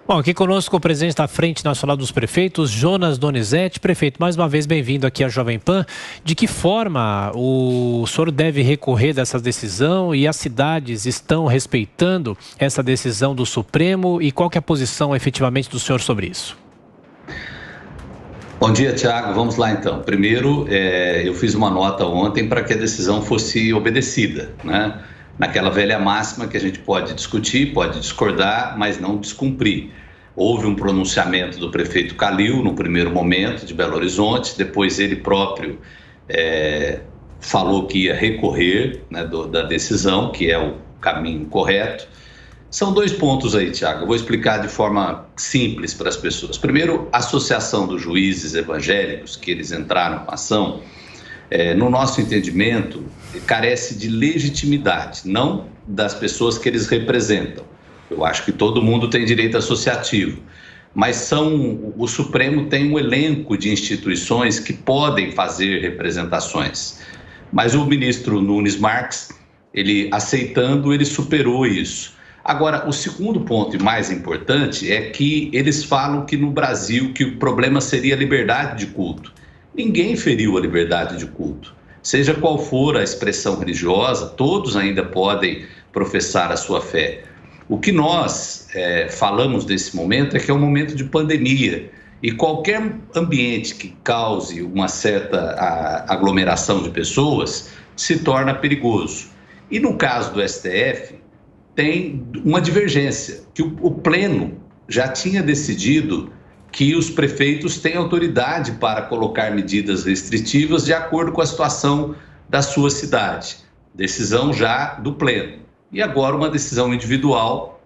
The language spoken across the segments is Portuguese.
Bom, aqui conosco o presidente da Frente Nacional dos Prefeitos, Jonas Donizete. Prefeito, mais uma vez bem-vindo aqui à Jovem Pan. De que forma o senhor deve recorrer dessa decisão e as cidades estão respeitando essa decisão do Supremo e qual que é a posição efetivamente do senhor sobre isso? Bom dia, Tiago. Vamos lá então. Primeiro, eu fiz uma nota ontem para que a decisão fosse obedecida, né? Naquela velha máxima que a gente pode discutir, pode discordar, mas não descumprir. Houve um pronunciamento do prefeito Calil no primeiro momento de Belo Horizonte, depois ele próprio falou que ia recorrer, né, da decisão, que é o caminho correto. São dois pontos aí, Tiago. Eu vou explicar de forma simples para as pessoas. Primeiro, a Associação dos Juízes Evangélicos, que eles entraram com a ação, no nosso entendimento, carece de legitimidade, não das pessoas que eles representam. Eu acho que todo mundo tem direito associativo, mas o Supremo tem um elenco de instituições que podem fazer representações. Mas o ministro Nunes Marques, ele aceitando, ele superou isso. Agora, o segundo ponto e mais importante é que eles falam que no Brasil que o problema seria a liberdade de culto. Ninguém feriu a liberdade de culto. Seja qual for a expressão religiosa, todos ainda podem professar a sua fé. O que nós falamos nesse momento é que é um momento de pandemia e qualquer ambiente que cause uma certa aglomeração de pessoas se torna perigoso. E no caso do STF, tem uma divergência, que o Pleno já tinha decidido que os prefeitos têm autoridade para colocar medidas restritivas de acordo com a situação da sua cidade. Decisão já do Pleno. E agora uma decisão individual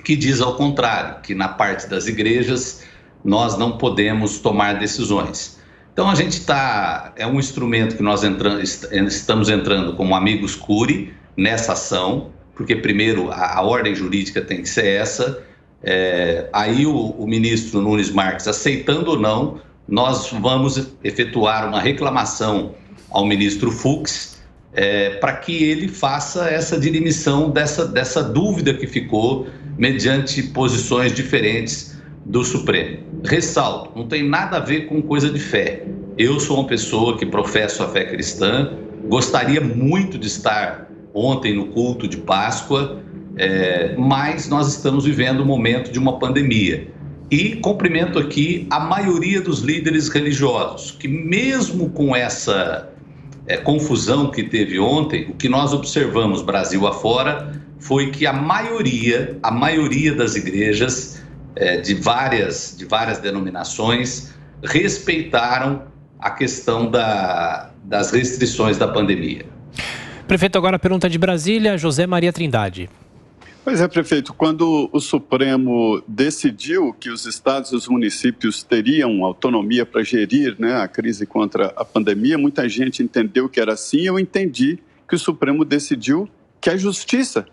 que diz ao contrário, que na parte das igrejas nós não podemos tomar decisões. Então a gente é um instrumento que nós estamos entrando como amigos curi nessa ação, porque primeiro a ordem jurídica tem que ser essa. Aí o ministro Nunes Marques, aceitando ou não, nós vamos efetuar uma reclamação ao ministro Fux para que ele faça essa dirimissão dessa dúvida que ficou mediante posições diferentes do Supremo. Ressalto, não tem nada a ver com coisa de fé. Eu sou uma pessoa que professo a fé cristã, gostaria muito de estar ontem no culto de Páscoa, mas nós estamos vivendo um momento de uma pandemia. E cumprimento aqui a maioria dos líderes religiosos, que mesmo com essa confusão que teve ontem, o que nós observamos Brasil afora foi que a maioria das igrejas de várias denominações respeitaram a questão das restrições da pandemia. Prefeito, agora a pergunta de Brasília, José Maria Trindade. Pois é, prefeito, quando o Supremo decidiu que os estados e os municípios teriam autonomia para gerir, né, a crise contra a pandemia, muita gente entendeu que era assim. Eu entendi que o Supremo decidiu que a justiça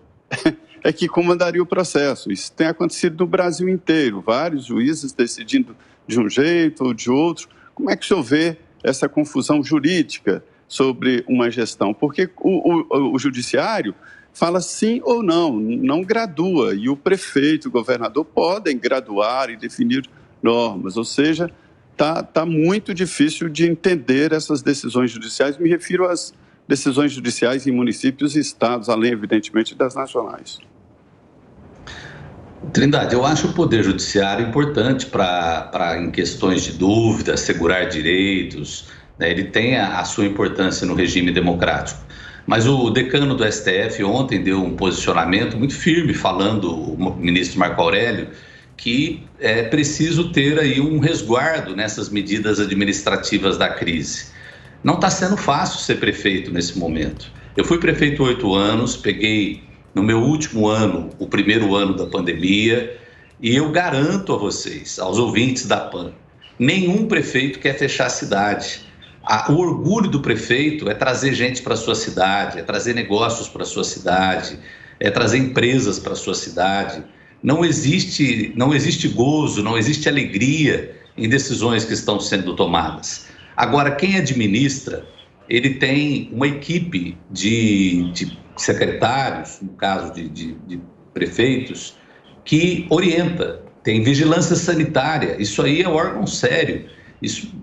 é que comandaria o processo. Isso tem acontecido no Brasil inteiro, vários juízes decidindo de um jeito ou de outro. Como é que o senhor vê essa confusão jurídica sobre uma gestão? Porque o judiciário fala sim ou não, não gradua, e o prefeito, o governador podem graduar e definir normas, ou seja, tá muito difícil de entender essas decisões judiciais. Me refiro às decisões judiciais em municípios e estados, além, evidentemente, das nacionais. Trindade, eu acho o Poder Judiciário importante em questões de dúvida, assegurar direitos, né? Ele tem a sua importância no regime democrático. Mas o decano do STF ontem deu um posicionamento muito firme, falando, o ministro Marco Aurélio, que é preciso ter aí um resguardo nessas medidas administrativas da crise. Não está sendo fácil ser prefeito nesse momento. Eu fui prefeito 8 anos, peguei no meu último ano, o primeiro ano da pandemia, e eu garanto a vocês, aos ouvintes da PAN, nenhum prefeito quer fechar a cidade. O orgulho do prefeito é trazer gente para a sua cidade, é trazer negócios para a sua cidade, é trazer empresas para a sua cidade. Não existe gozo, não existe alegria em decisões que estão sendo tomadas. Agora, quem administra, ele tem uma equipe de secretários, no caso de prefeitos, que orienta. tem vigilância sanitária, isso aí é órgão sério.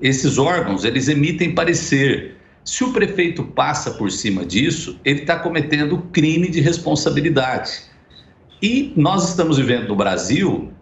Esses órgãos, eles emitem parecer. Se o prefeito passa por cima disso, ele está cometendo crime de responsabilidade. E nós estamos vivendo no Brasil,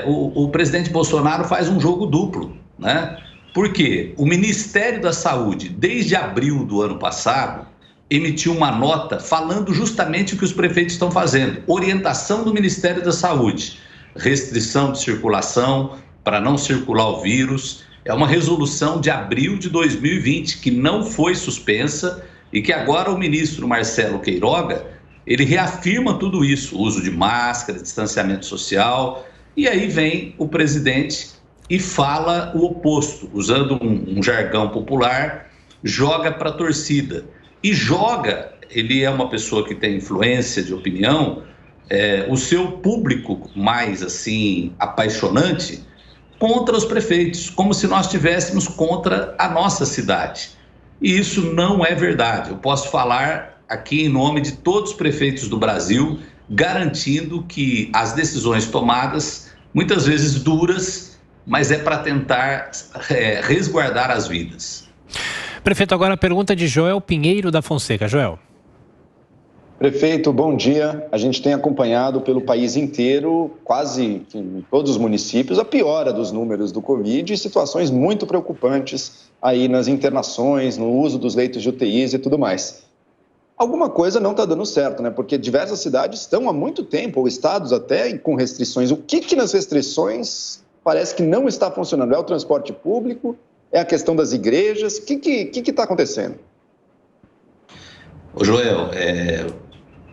o presidente Bolsonaro faz um jogo duplo, né? Porque o Ministério da Saúde, desde abril do ano passado, emitiu uma nota falando justamente o que os prefeitos estão fazendo. Orientação do Ministério da Saúde, restrição de circulação para não circular o vírus. É uma resolução de abril de 2020 que não foi suspensa e que agora o ministro Marcelo Queiroga, ele reafirma tudo isso, uso de máscara, distanciamento social, e aí vem o presidente e fala o oposto, usando um jargão popular, joga para a torcida. E joga, ele é uma pessoa que tem influência de opinião, o seu público mais assim apaixonante contra os prefeitos, como se nós estivéssemos contra a nossa cidade. E isso não é verdade. Eu posso falar aqui em nome de todos os prefeitos do Brasil, garantindo que as decisões tomadas, muitas vezes duras, mas é para tentar resguardar as vidas. Prefeito, agora a pergunta de Joel Pinheiro da Fonseca. Joel. Prefeito, bom dia. A gente tem acompanhado pelo país inteiro, quase em todos os municípios, a piora dos números do Covid e situações muito preocupantes aí nas internações, no uso dos leitos de UTIs e tudo mais. Alguma coisa não está dando certo, né? Porque diversas cidades estão há muito tempo, ou estados até, com restrições. O que nas restrições parece que não está funcionando? É o transporte público? É a questão das igrejas? O que está acontecendo? Ô Joel,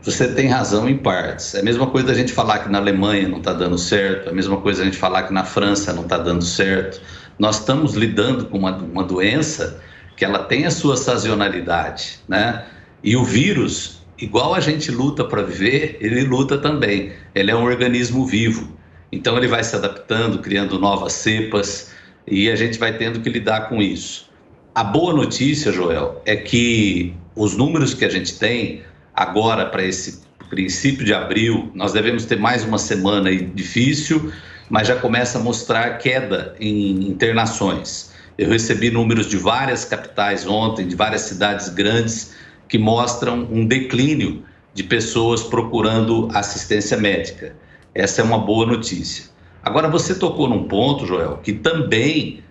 você tem razão em partes. É a mesma coisa da gente falar que na Alemanha não está dando certo, é a mesma coisa da gente falar que na França não está dando certo. Nós estamos lidando com uma doença que ela tem a sua sazonalidade, né? E o vírus, igual a gente luta para viver, ele luta também. Ele é um organismo vivo. Então ele vai se adaptando, criando novas cepas, e a gente vai tendo que lidar com isso. A boa notícia, Joel, é que os números que a gente tem agora para esse princípio de abril, nós devemos ter mais uma semana aí difícil, mas já começa a mostrar queda em internações. Eu recebi números de várias capitais ontem, de várias cidades grandes, que mostram um declínio de pessoas procurando assistência médica. Essa é uma boa notícia. Agora, você tocou num ponto, Joel, que também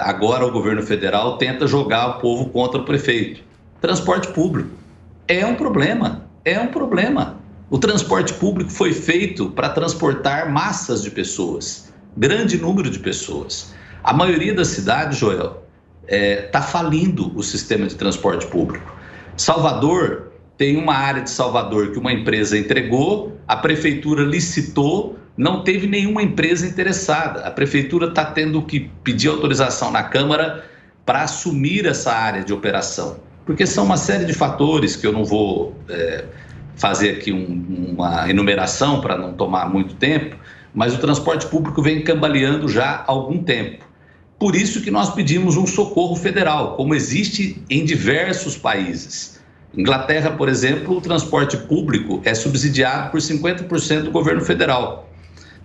agora o governo federal tenta jogar o povo contra o prefeito. Transporte público é um problema. O transporte público foi feito para transportar massas de pessoas, grande número de pessoas. A maioria das cidades, Joel, está falindo o sistema de transporte público. Salvador, tem uma área de Salvador que uma empresa entregou, a prefeitura licitou, não teve nenhuma empresa interessada. A prefeitura está tendo que pedir autorização na Câmara para assumir essa área de operação, porque são uma série de fatores que eu não vou fazer aqui uma enumeração para não tomar muito tempo, mas o transporte público vem cambaleando já há algum tempo. Por isso que nós pedimos um socorro federal, como existe em diversos países. Inglaterra, por exemplo, o transporte público é subsidiado por 50% do governo federal.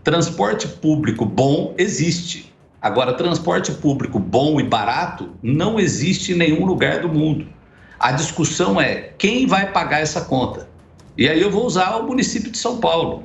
Transporte público bom existe. Agora, transporte público bom e barato não existe em nenhum lugar do mundo. A discussão é quem vai pagar essa conta. E aí eu vou usar o município de São Paulo.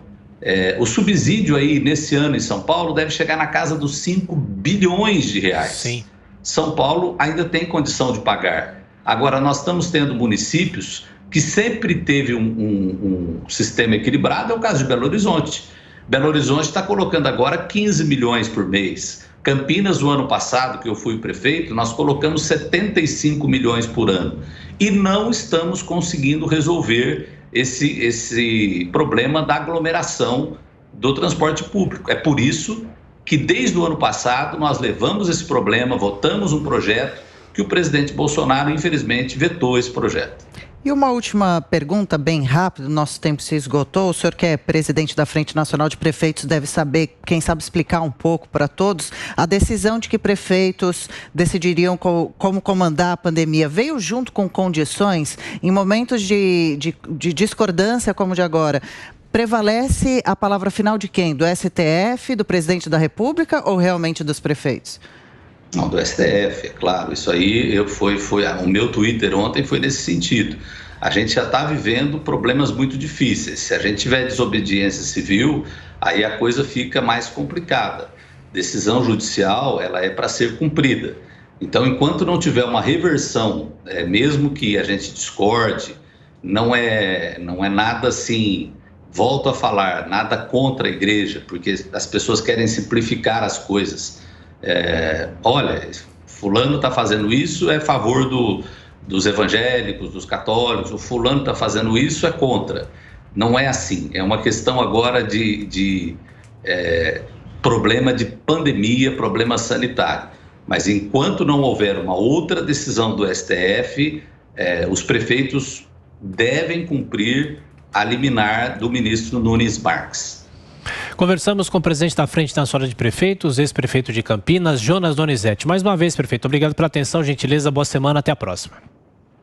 O subsídio aí nesse ano em São Paulo deve chegar na casa dos 5 bilhões de reais. Sim. São Paulo ainda tem condição de pagar. Agora, nós estamos tendo municípios que sempre teve um sistema equilibrado, é o caso de Belo Horizonte. Belo Horizonte está colocando agora 15 milhões por mês. Campinas, no ano passado, que eu fui prefeito, nós colocamos 75 milhões por ano. E não estamos conseguindo resolver esse problema da aglomeração do transporte público. É por isso que desde o ano passado nós levamos esse problema, votamos um projeto que o presidente Bolsonaro, infelizmente, vetou esse projeto. E uma última pergunta, bem rápida, nosso tempo se esgotou. O senhor que é presidente da Frente Nacional de Prefeitos deve saber, quem sabe explicar um pouco para todos, a decisão de que prefeitos decidiriam como comandar a pandemia veio junto com condições, em momentos de discordância como o de agora, prevalece a palavra final de quem? Do STF, do presidente da República ou realmente dos prefeitos? Não, do STF, é claro. Isso aí o meu Twitter ontem foi nesse sentido. A gente já está vivendo problemas muito difíceis. Se a gente tiver desobediência civil, aí a coisa fica mais complicada. Decisão judicial, ela é para ser cumprida. Então, enquanto não tiver uma reversão, mesmo que a gente discorde, não é nada assim, volto a falar, nada contra a igreja, porque as pessoas querem simplificar as coisas. Olha, fulano está fazendo isso, é a favor dos evangélicos, dos católicos, o fulano está fazendo isso, é contra. Não é assim, é uma questão agora de problema de pandemia, problema sanitário. Mas enquanto não houver uma outra decisão do STF, os prefeitos devem cumprir a liminar do ministro Nunes Marques. Conversamos com o presidente da Frente Nacional de Prefeitos, ex-prefeito de Campinas, Jonas Donizete. Mais uma vez, prefeito, obrigado pela atenção, gentileza, boa semana, até a próxima.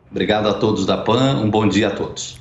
Obrigado a todos da PAN, um bom dia a todos.